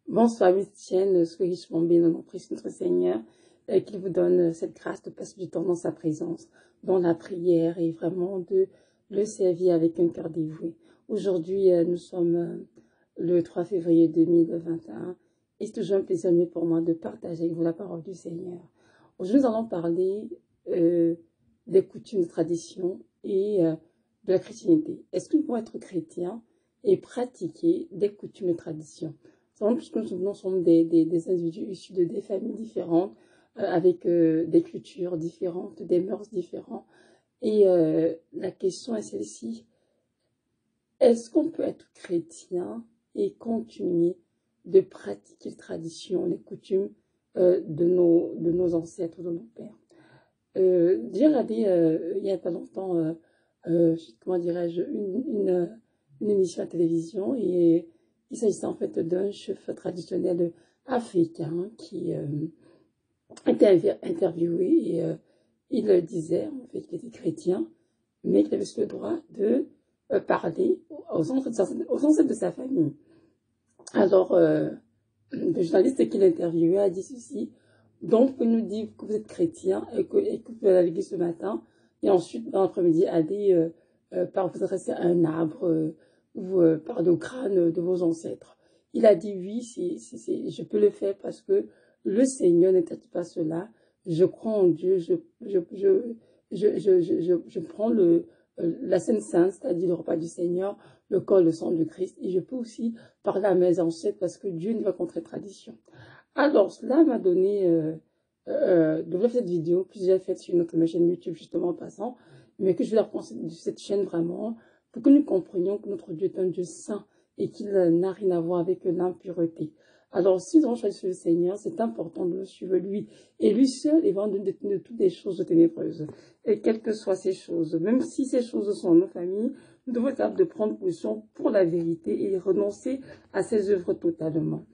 Bonsoir, Tienne, soyez richement bénis dans notre Seigneur, qu'il vous donne cette grâce de passer du temps dans sa présence, dans la prière et vraiment de le servir avec un cœur dévoué. Aujourd'hui, nous sommes le 3 février 2021 et c'est toujours un plaisir pour moi de partager avec vous la parole du Seigneur. Aujourd'hui, nous allons parler des coutumes, des traditions et de la chrétienté. Est-ce que nous pouvons être chrétiens et pratiquer des coutumes et traditions? Puisque nous sommes des individus issus de des familles différentes, avec des cultures différentes, des mœurs différentes. Et la question est celle-ci. Est-ce qu'on peut être chrétien et continuer de pratiquer les traditions, les coutumes de nos ancêtres, de nos pères? J'ai regardé il n'y a pas longtemps, comment dirais-je, une émission à la télévision et il s'agissait en fait d'un chef traditionnel africain qui était interviewé et il disait en fait qu'il était chrétien, mais qu'il avait le droit de parler aux ancêtres de sa famille. Alors, le journaliste qui l'interviewait a dit ceci. Donc, vous nous dites que vous êtes chrétien et que vous allez à l'église ce matin, et ensuite, dans l'après-midi, allez vous adresser à un arbre ou parler au crâne de vos ancêtres. Il a dit oui, je peux le faire parce que le Seigneur n'interdit pas cela. Je crois en Dieu, je prends la Sainte Sainte, c'est-à-dire le repas du Seigneur, le corps, le sang du Christ, et je peux aussi parler à mes ancêtres parce que Dieu ne va contre les traditions. Alors, cela m'a donné de voir cette vidéo que j'ai faite sur notre chaîne YouTube, justement en passant, mais que je vais la reprendre de cette chaîne vraiment, pour que nous comprenions que notre Dieu est un Dieu saint et qu'il n'a rien à voir avec l'impureté. Alors, si nous avons choisi le Seigneur, c'est important de le suivre lui. Et lui seul est vraiment de toutes les choses ténébreuses. Et quelles que soient ces choses, même si ces choses sont dans nos familles, nous devons être capables de prendre position pour la vérité et renoncer à ces œuvres totalement.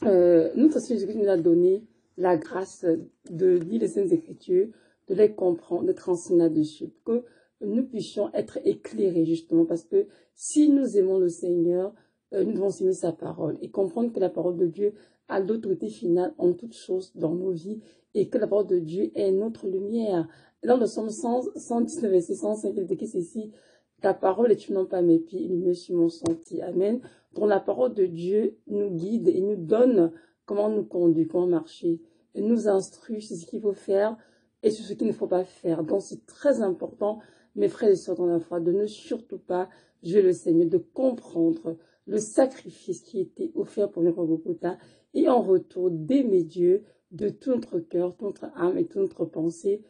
Notre Seigneur Jésus nous a donné la grâce de lire les Saintes Écritures, de les comprendre, d'être enseignés là-dessus, pour que nous puissions être éclairés justement, parce que si nous aimons le Seigneur, nous devons aimer sa parole et comprendre que la parole de Dieu a l'autorité finale en toutes choses dans nos vies et que la parole de Dieu est notre lumière. Dans le Psaume 119, verset 105, il dit ceci: ta parole est non pas mes pieds, une lumière sur mon sentier. Amen. Dont la parole de Dieu nous guide et nous donne comment nous conduire, comment marcher. Et nous instruit sur ce qu'il faut faire et sur ce qu'il ne faut pas faire. Donc c'est très important, mes frères et sœurs dans la foi, de ne surtout pas jouer le Seigneur, de comprendre le sacrifice qui était offert pour notre Golgotha et en retour d'aimer Dieu de tout notre cœur, toute notre âme et toute notre pensée,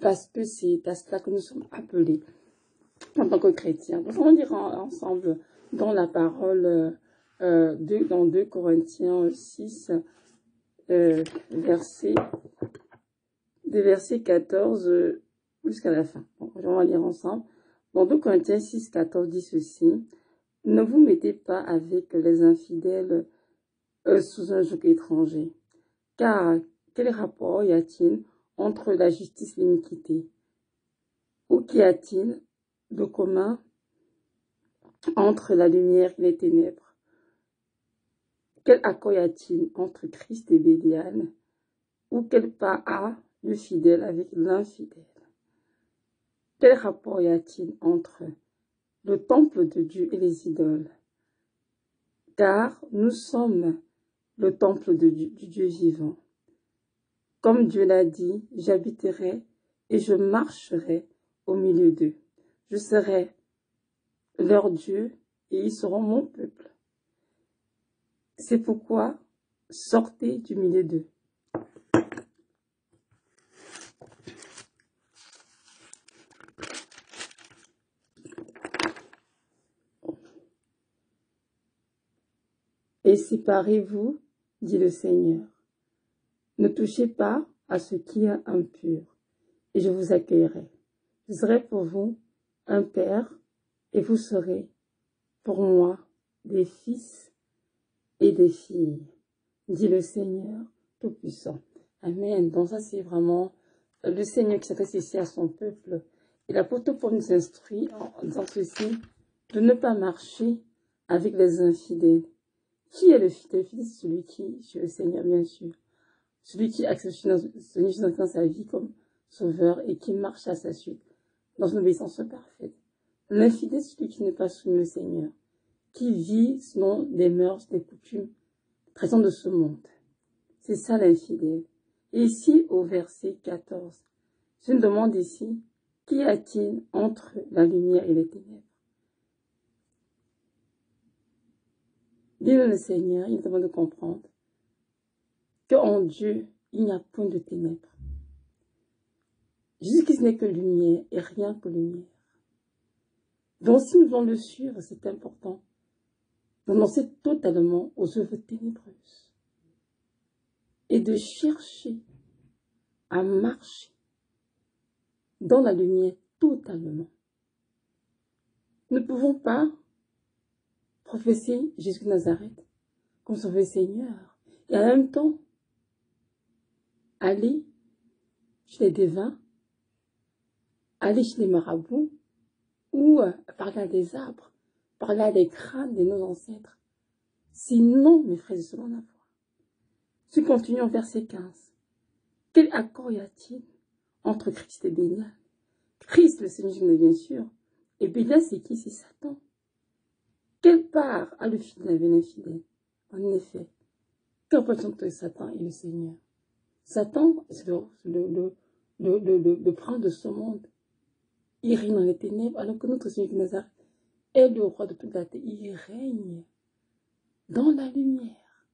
parce que c'est à cela que nous sommes appelés en tant que chrétiens. Donc, on va lire ensemble dans la parole dans 2 Corinthiens 6, des versets 14 jusqu'à la fin. Bon, on va lire ensemble. Dans 2 Corinthiens 6, 14 dit ceci: ne vous mettez pas avec les infidèles sous un joug étranger. Car quel rapport y a-t-il entre la justice et l'iniquité? Ou qu'y a-t-il de commun entre la lumière et les ténèbres? Quel accord y a-t-il entre Christ et Bélial? Ou quel pas a le fidèle avec l'infidèle? Quel rapport y a-t-il entre le temple de Dieu et les idoles? Car nous sommes le temple du Dieu vivant. Comme Dieu l'a dit, j'habiterai et je marcherai au milieu d'eux. Je serai leur Dieu et ils seront mon peuple. C'est pourquoi sortez du milieu d'eux. Et séparez-vous, dit le Seigneur. Ne touchez pas à ce qui est impur, et je vous accueillerai. Je serai pour vous un père, et vous serez pour moi des fils et des filles, dit le Seigneur Tout-Puissant. Amen. Donc ça, c'est vraiment le Seigneur qui s'adresse ici à son peuple. Et l'apôtre Paul nous instruit en disant ceci, de ne pas marcher avec les infidèles, Qui est le fidèle? Fidèle, c'est celui qui suit le Seigneur, bien sûr. Celui qui accepte dans sa vie comme sauveur et qui marche à sa suite, dans une obéissance parfaite. L'infidèle, c'est celui qui n'est pas soumis au Seigneur, qui vit selon des mœurs, des coutumes, présents de ce monde. C'est ça l'infidèle. Et ici, au verset 14, je me demande ici, qu'y a-t-il entre la lumière et les ténèbres? Dis-le le Seigneur, il demande de comprendre qu'en Dieu, il n'y a point de ténèbres. Jésus-Christ n'est que lumière et rien que lumière. Donc si nous voulons le suivre, c'est important de renoncer totalement aux œuvres ténébreuses et de chercher à marcher dans la lumière totalement. Nous ne pouvons pas professer Jésus de Nazareth comme Sauveur Seigneur et en même temps aller chez les devins, aller chez les marabouts ou parler à des arbres, parler à des crânes de nos ancêtres. Sinon, mes frères et sœurs, en avoir. Si continuons verset 15. Quel accord y a-t-il entre Christ et Bélial? Christ, le Seigneur, bien sûr. Et Bélial, c'est qui? C'est Satan. Quelle part a le fidèle et l'infidèle? En effet, quelle relation entre Satan et le Seigneur? Satan, c'est le prince de ce monde. Il règne dans les ténèbres, alors que notre Seigneur Nazareth est le roi de toute la terre. Il règne dans la lumière.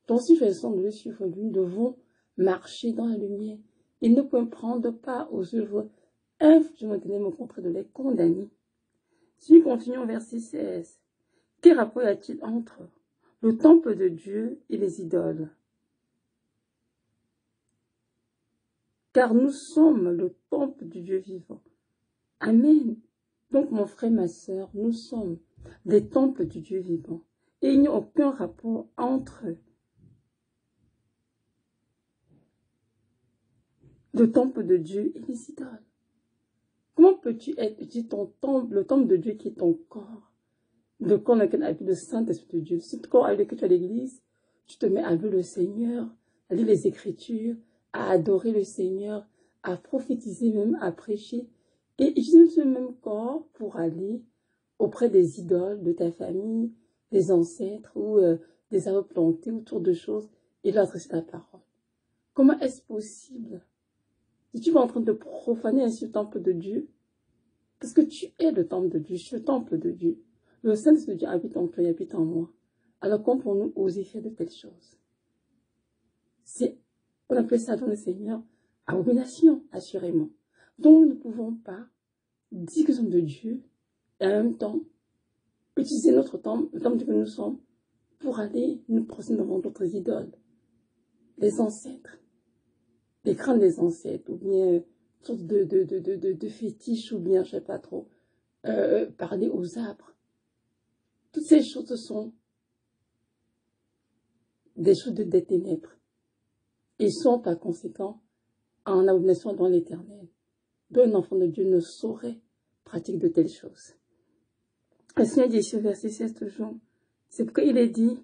Donc, si faisons de le suivre, nous devons marcher dans la lumière. Il ne peut prendre part aux œuvres infiniment ténèbres, au contraire de les condamner. Si nous continuons verset 16, quel rapport y a-t-il entre le temple de Dieu et les idoles? Car nous sommes le temple du Dieu vivant. Amen. Donc, mon frère, ma sœur, nous sommes des temples du Dieu vivant. Et il n'y a aucun rapport entre le temple de Dieu et les idoles. Comment peux-tu être, ton temple, le temple de Dieu qui est ton corps, le corps dans lequel habite le Saint-Esprit de Dieu, ce corps avec lequel tu es à l'église, tu te mets à louer le Seigneur, à lire les Écritures, à adorer le Seigneur, à prophétiser même, à prêcher, et utiliser ce même corps pour aller auprès des idoles de ta famille, des ancêtres ou des arbres plantés autour de choses et leur adresser la parole. Comment est-ce possible? Si tu vas en train de profaner ainsi le temple de Dieu, parce que tu es le temple de Dieu, je suis le temple de Dieu. Le Saint-Esprit de Dieu habite en toi et habite en moi. Alors comment pour nous oser faire de telles choses? On appelle ça dans le Seigneur abomination, assurément. Donc nous ne pouvons pas dire que nous sommes de Dieu et en même temps utiliser notre temple, le temple que nous sommes, pour aller nous prosterner devant d'autres idoles. Les ancêtres, les crânes des ancêtres, ou bien une sorte de fétiche, ou bien, je ne sais pas trop, parler aux arbres. Toutes ces choses sont des choses des ténèbres. Et sont par conséquent en abomination dans l'éternel. Donc un enfant de Dieu ne saurait pratiquer de telles choses. Le Seigneur dit ici au verset 16 toujours, c'est pourquoi il est dit,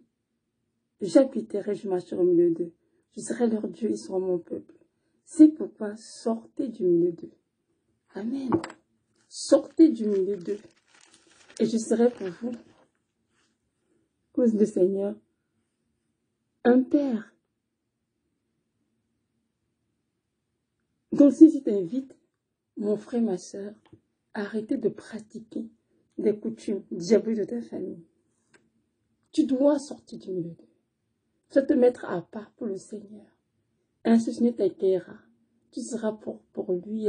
j'habiterai, je marcherai au milieu d'eux. Je serai leur Dieu, ils seront mon peuple. C'est pourquoi sortez du milieu d'eux. Amen. Sortez du milieu d'eux. Et je serai pour vous, cause du Seigneur, un père. Donc si je t'invite, mon frère, ma soeur, à arrêter de pratiquer des coutumes diaboliques de ta famille. Tu dois sortir du milieu d'eux. Tu dois te mettre à part pour le Seigneur. Ainsi, le Seigneur t'accueillera. Tu seras pour lui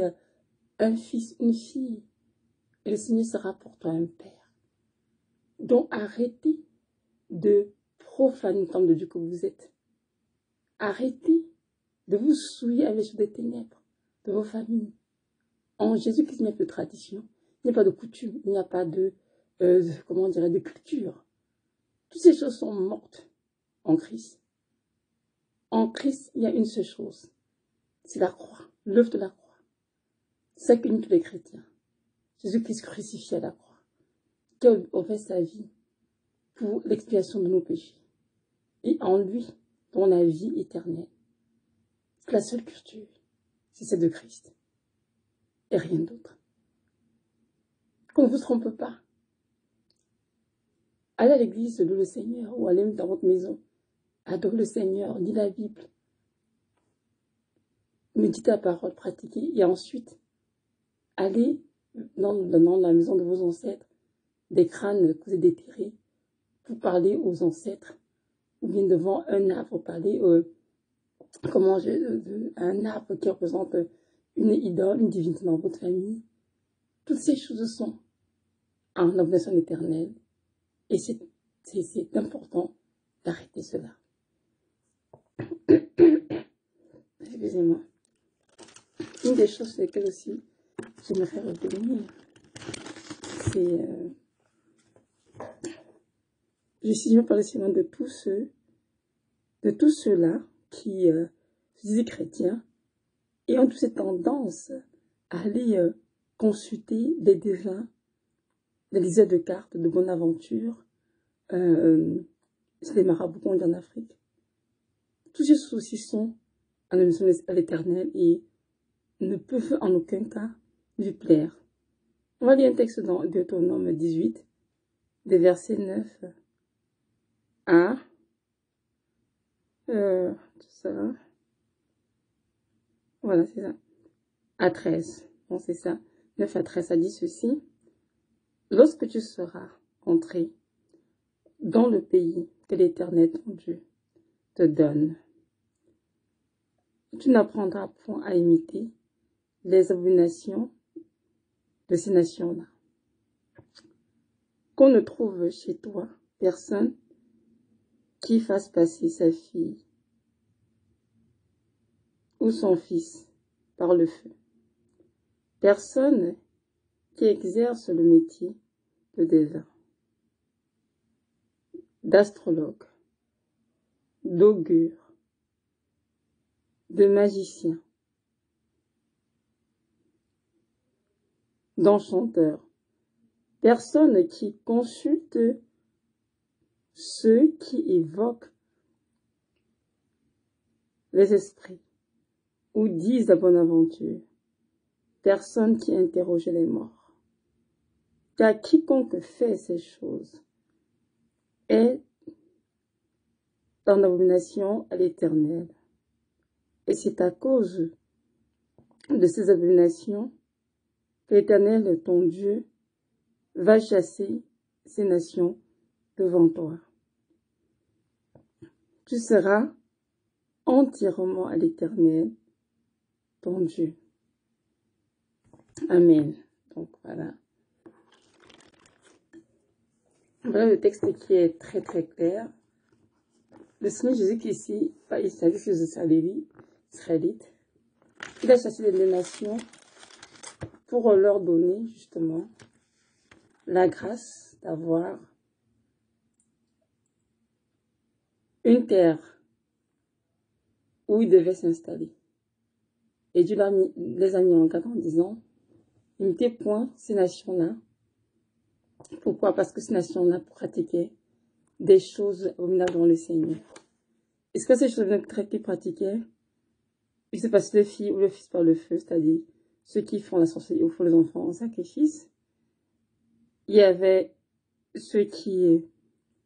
un fils, une fille. Et le Seigneur sera pour toi un père. Donc arrêtez de profaner le temple de Dieu que vous êtes. Arrêtez de vous souiller avec les choses des ténèbres de vos familles. En Jésus-Christ, il n'y a pas de tradition, il n'y a pas de coutume, il n'y a pas de culture. Toutes ces choses sont mortes en Christ. En Christ, il y a une seule chose, c'est la croix, l'œuvre de la croix. C'est ça qui unit tous les chrétiens. Jésus-Christ crucifié à la croix, qui a offert sa vie pour l'expiation de nos péchés. et en lui, dans la vie éternelle. La seule culture, c'est celle de Christ. Et rien d'autre. Qu'on ne vous trompe pas. Allez à l'église, louez le Seigneur, ou allez dans votre maison. Adorez le Seigneur, lisez la Bible. Méditez la parole, pratiquez. Et ensuite, allez dans la maison de vos ancêtres, des crânes que vous avez déterrés, pour parler aux ancêtres. Ou bien devant un arbre, parler un arbre qui représente une idole, une divinité dans votre famille. Toutes ces choses sont en abomination éternelle. Et c'est important d'arrêter cela. Excusez-moi. Une des choses sur lesquelles aussi j'aimerais revenir, c'est... je suis parler seulement de tous ceux-là qui se disent chrétiens et ont toutes ces tendances à aller consulter des devins, des liseurs de cartes, de bonne aventure, c'est les marabouts qu'on dit en Afrique. Tous ces soucis sont à l'éternel et ne peuvent en aucun cas lui plaire. On va lire un texte dans Deutéronome 18, des versets 9 à tout ça. Voilà, c'est ça. À 13. Bon, c'est ça. 9 à 13, ça dit ceci. Lorsque tu seras entré dans le pays que l'Éternel, ton Dieu, te donne, tu n'apprendras point à imiter les abominations de ces nations-là. Qu'on ne trouve chez toi personne qui fasse passer sa fille ou son fils par le feu. Personne qui exerce le métier de devin, d'astrologue, d'augure, de magicien, d'enchanteur. Personne qui consulte ceux qui évoquent les esprits ou disent la bonne aventure. Personne qui interroge les morts. Car quiconque fait ces choses est en abomination à l'Éternel. Et c'est à cause de ces abominations que l'Éternel, ton Dieu, va chasser ces nations devant toi. Tu seras entièrement à l'Éternel, ton Dieu. Amen. Donc voilà. Voilà le texte qui est très très clair. Le Seigneur Jésus qui ici, il s'agit de Israélites. Il a chassé les nations pour leur donner justement la grâce d'avoir une terre où ils devaient s'installer. Et Dieu les a mis en garde en disant, n'imitez point ces nations-là. Pourquoi? Parce que ces nations-là pratiquaient des choses abominables devant le Seigneur. Est-ce que ces choses qu'ils pratiquaient, je ne sais pas si le fils ou le fils par le feu, c'est-à-dire ceux qui font la sorcellerie ou font les enfants en sacrifice. Il y avait ceux qui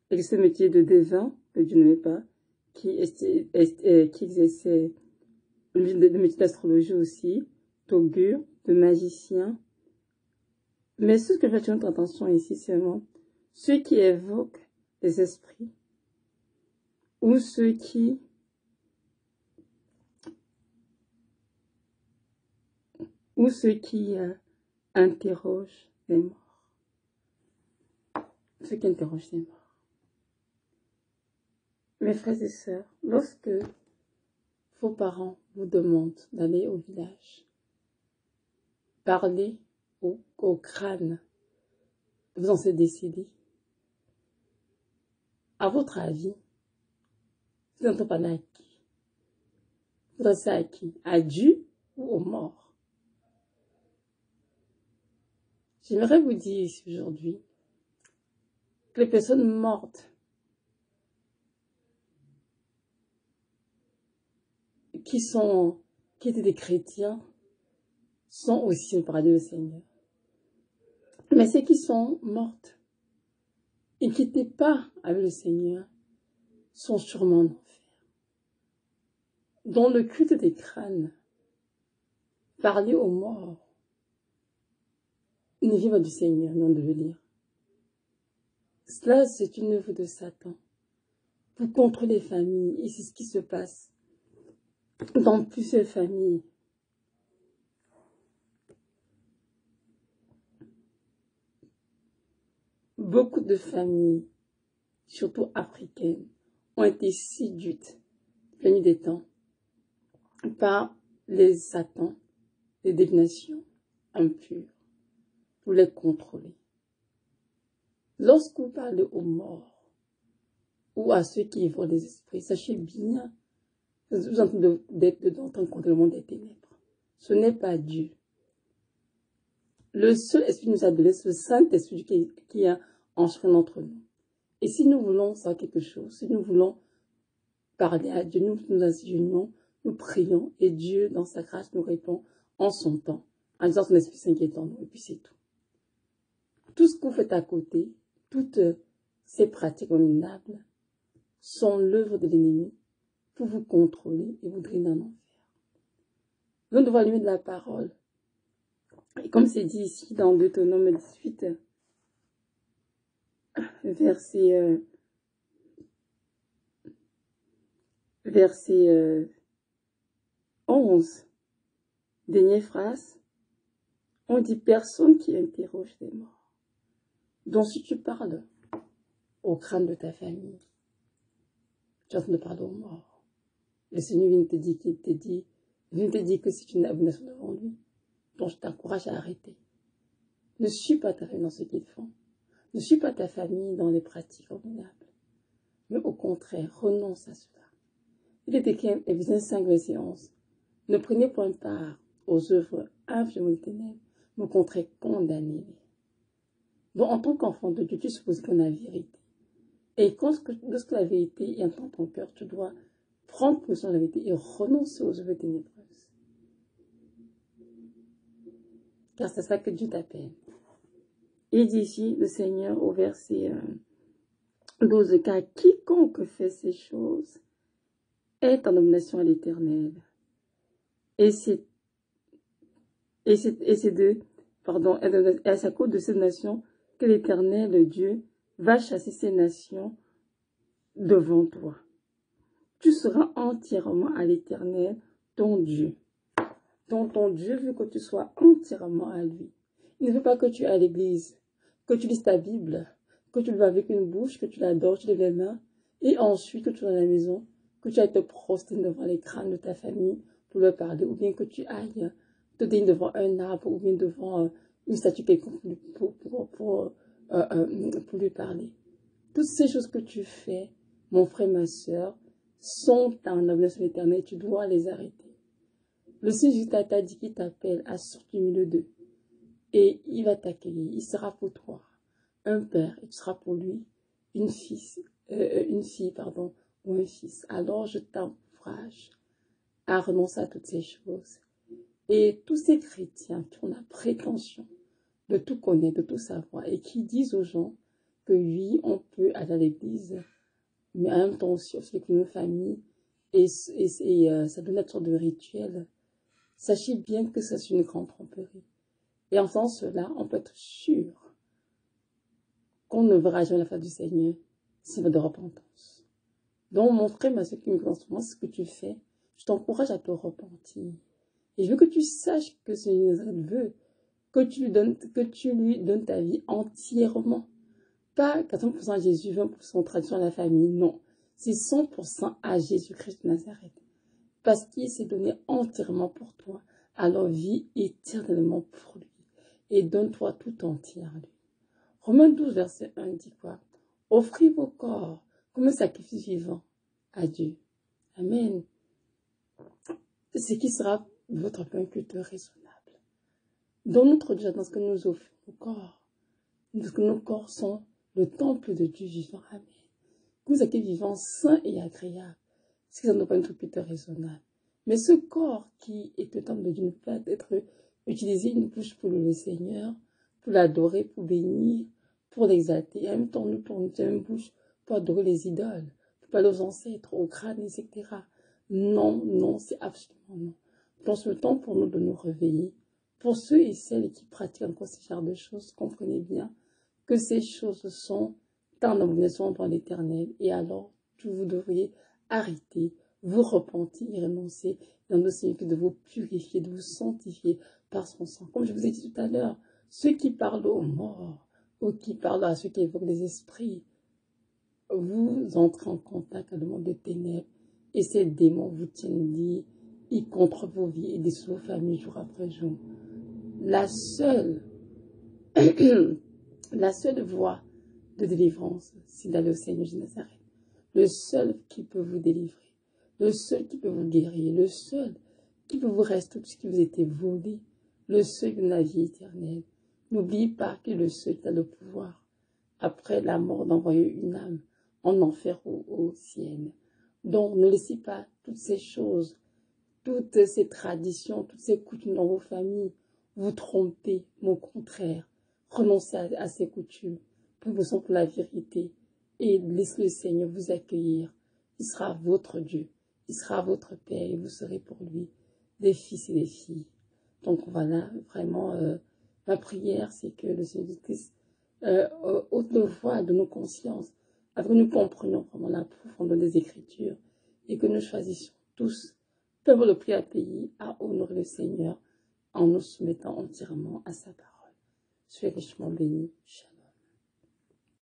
exerçaient le métier de devin, que Dieu n'aimait pas, qui exerçaient le métier d'astrologie aussi, d'augure, de magicien. Mais ce que je veux attirer notre attention ici, c'est vraiment ceux qui évoquent les esprits ou ceux qui interrogent les morts. Ceux qui interrogent les morts. Mes frères et sœurs, lorsque vos parents vous demandent d'aller au village, parler au crâne de vos ancêtres décédés, à votre avis, vous n'entendez pas à qui? Vous adressez à qui? À Dieu ou aux morts? J'aimerais vous dire ici aujourd'hui que les personnes mortes qui étaient des chrétiens sont aussi au paradis du Seigneur. Mais ceux qui sont mortes et qui n'étaient pas avec le Seigneur sont sûrement en enfer. Dans le culte des crânes, parler aux morts ne vient pas du Seigneur, mais on devait lire. Cela, c'est une œuvre de Satan pour contrôler les familles. Et c'est ce qui se passe dans plusieurs familles. Beaucoup de familles, surtout africaines, ont été séduites, la nuit des temps, par les satans, les divinations impures, pour les contrôler. Lorsque vous parlez aux morts, ou à ceux qui voient les esprits, sachez bien que vous êtes en train d'entendre contre le monde des ténèbres. Ce n'est pas Dieu. Le seul esprit qui nous a donné, c'est le Saint-Esprit qui a en chacun d'entre nous. Et si nous voulons savoir quelque chose, si nous voulons parler à Dieu, nous nous assignons, nous prions, et Dieu, dans sa grâce, nous répond en son temps, en disant son Esprit Saint qui est en nous, et puis c'est tout. Tout ce que vous faites à côté, toutes ces pratiques abominables, sont l'œuvre de l'ennemi pour vous contrôler et vous drainer en enfer. Nous devons allumer de la parole. Et comme c'est dit ici dans Deutéronome 18, verset 11, dernière phrase, on dit personne qui interroge les morts. Donc si tu parles au crâne de ta famille, tu es en train de parler aux morts. Le Seigneur vient te dire que c'est une abomination devant lui. Donc je t'encourage à arrêter. Ne suis pas ta famille dans ce qu'ils font. Ne suis pas ta famille dans les pratiques abominables. Mais au contraire, renonce à cela. Il est écrit, Éphésiens 5, verset 11. Ne prenez point part aux œuvres infâmes des ténèbres, mais au contraire, condamnez-les. Donc, en tant qu'enfant de Dieu, tu supposes qu'on a la vérité. Et lorsque la vérité est dans ton cœur, tu dois prendre possession de la vérité et renoncer aux œuvres ténébreuses. Car c'est ça que Dieu t'appelle. Il dit ici, le Seigneur, au verset 12, car quiconque fait ces choses est en abomination à l'Éternel. Et c'est à cause de ces nations que l'Éternel, Dieu, va chasser ces nations devant toi. Tu seras entièrement à l'Éternel, ton Dieu. Donc ton Dieu veut que tu sois entièrement à lui. Il ne veut pas que tu ailles à l'église, que tu lises ta Bible, que tu le vas avec une bouche, que tu l'adores, tu lèves les mains, et ensuite que tu vas à la maison, que tu ailles te prosterner devant les crânes de ta famille pour leur parler, ou bien que tu ailles te tenir devant un arbre, ou bien devant une statue quelconque pour lui parler. Toutes ces choses que tu fais, mon frère, ma soeur, sont en abomination éternelle, tu dois les arrêter. Le Seigneur t'a dit qu'il t'appelle à sortir du milieu d'eux. Et il va t'accueillir. Il sera pour toi un père et tu seras pour lui une fille, ou un fils. Alors je t'encourage à renoncer à toutes ces choses. Et tous ces chrétiens qui ont la prétention de tout connaître, de tout savoir, et qui disent aux gens que oui, on peut aller à l'église, mais en même temps aussi avec une famille, et ça donne une sorte de rituel. Sachez bien que ça c'est une grande tromperie. Et en faisant cela, on peut être sûr qu'on ne verra jamais la face du Seigneur s'il va de repentance. Donc, mon frère, ma soeur qui me connaît en ce moment, ce que tu fais, je t'encourage à te repentir. Et je veux que tu saches que ce Seigneur veut que tu lui donnes ta vie entièrement. Pas 80% à Jésus, 20% tradition à la famille, non. C'est 100% à Jésus-Christ de Nazareth. Parce qu'il s'est donné entièrement pour toi, alors vis éternellement pour lui. Et donne-toi tout entier à lui. Romains 12, verset 1 dit quoi? Offrez vos corps comme un sacrifice vivant à Dieu. Amen. Ce qui sera votre pain culte raisonnable. Dans notre Dieu, dans ce que nous offrons nos corps, parce que nos corps sont le temple de Dieu vivant. Amen. Que vous êtes vivant, saint et agréable. Ce qui ne doit pas être culte raisonnable. Mais ce corps qui est le temple de Dieu ne peut pas être utilisé une bouche pour le Seigneur, pour l'adorer, pour bénir, pour l'exalter. Et en même temps, nous, pour une même bouche, pour adorer les idoles, pour parler aux ancêtres, aux crânes, etc. Non, non, c'est absolument non. Prends le temps pour nous de nous réveiller. Pour ceux et celles qui pratiquent encore ce genre de choses, comprenez bien que ces choses sont en abomination devant l'Éternel. Et alors, vous devriez arrêter, vous repentir et renoncer dans le Seigneur, de vous purifier, de vous sanctifier par son sang. Comme je vous ai dit tout à l'heure, ceux qui parlent aux morts, ou qui parlent à ceux qui évoquent les esprits, vous entrez en contact avec le monde des ténèbres et ces démons vous tiennent liés, ils contre vos vies et détruisent vos familles jour après jour. La seule voie de délivrance, c'est d'aller au Seigneur de Nazareth. Le seul qui peut vous délivrer, le seul qui peut vous guérir, le seul qui peut vous rester tout ce qui vous était volé, le seul de la vie éternelle. N'oubliez pas que le seul qui a le pouvoir, après la mort, d'envoyer une âme en enfer ou au ciel. Donc, ne laissez pas toutes ces choses, toutes ces traditions, toutes ces coutumes dans vos familles vous tromper, mais au contraire, renoncez à ces coutumes, pour la vérité, et laissez le Seigneur vous accueillir. Il sera votre Dieu, il sera votre Père, et vous serez pour lui des fils et des filles. Donc voilà, vraiment, ma prière, c'est que le Seigneur Jésus-Christ ôte le voile de nos consciences, afin que nous comprenions vraiment la profondeur des Écritures, et que nous choisissions tous, peu importe le prix à payer, à honorer le Seigneur, en nous soumettant entièrement à sa parole. Soyez richement bénis. Shalom.